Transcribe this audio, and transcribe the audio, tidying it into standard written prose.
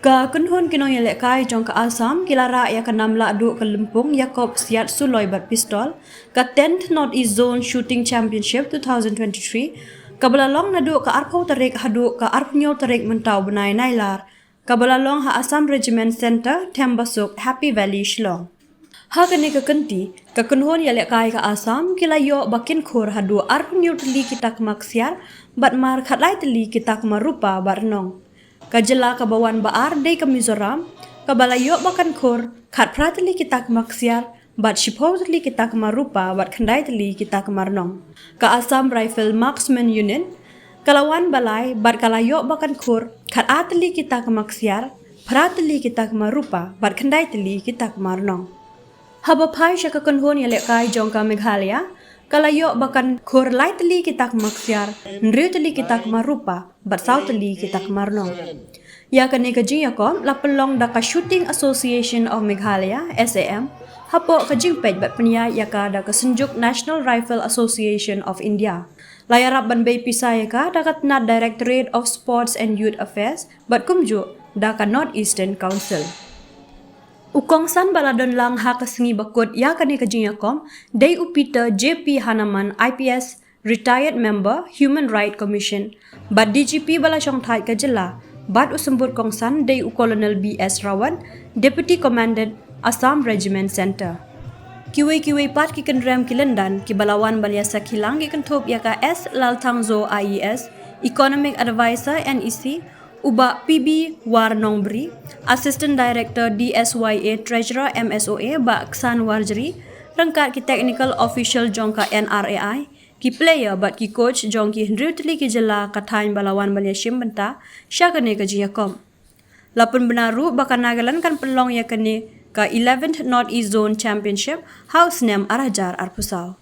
Ka kynhun kinong yelek kai jong ka Assam kilara ya ka namla adu ke Lempung Yakob siat suloi bat pistol ka 10th North East Zone Shooting Championship 2023 ka belalong nadu ka arpau tarik hadu ka arpnyo tarik mentau benai nailar ka belalong ha Assam Regiment Center Tembasuk Happy Valley Shillong ha kene ka kenti ka kynhun yelek kai ka Assam kilayo bakin khur hadu arpnyo teli kitak maksiar bat mar khatlai teli kitak marupa barnong Kajela kabawan baar day ka Mizoram, kabalayo bakan khor, khat pratali kita kemaksiar, bat shipotli kita kemarupa, bat khandaitli kita kemarnong. Ka Assam Rifle Marksman Unit, kalawan balai, bat kalayo bakan khor, khat atli kita kemaksiar, pratali kita kemarupa, bat khandaitli kita kemarnong. Habapai syaka kynhun yelek kai jong ka Meghalaya, kalayo bakan khor laitli kita kemaksiar, nriutli kita kemarupa, bat sautli kita kemarnong. Ya kene kajing yakom la pelong da ka Shooting Association of Meghalaya SAM hapo kajing pej bat penia yaka da ka Senjuk National Rifle Association of India. Layarap ban bay pisai yaka da ka Tnat Directorate of Sports and Youth Affairs bat kumju da ka North Eastern Council. Ukong san baladon lang ha kasengi bakut ya kene kajing yakom day upita JP Hanaman IPS Retired Member Human Rights Commission bat DGP bala syong thai kajela bat usembut kongsan day Colonel BS Rawan Deputy Commandant Assam Regiment Center. Kiwai pat ki kendram kilendan ki balawan baliasa kilang ki kentop yaka S Laltangzo IES Economic Advisor NEC uba PB Warnongbri Assistant Director DSYA Treasurer MSOA ba Ksan Warjri rangkat ki Technical Official jongka NRAI ki player bat ki coach jong ki hendrutli ki jela kathain balawan baliasim benta syakane ka jiakom lapun benaru bakan nagalan kan pelong yakane ka 11th North East Zone Championship house name arajar arpusau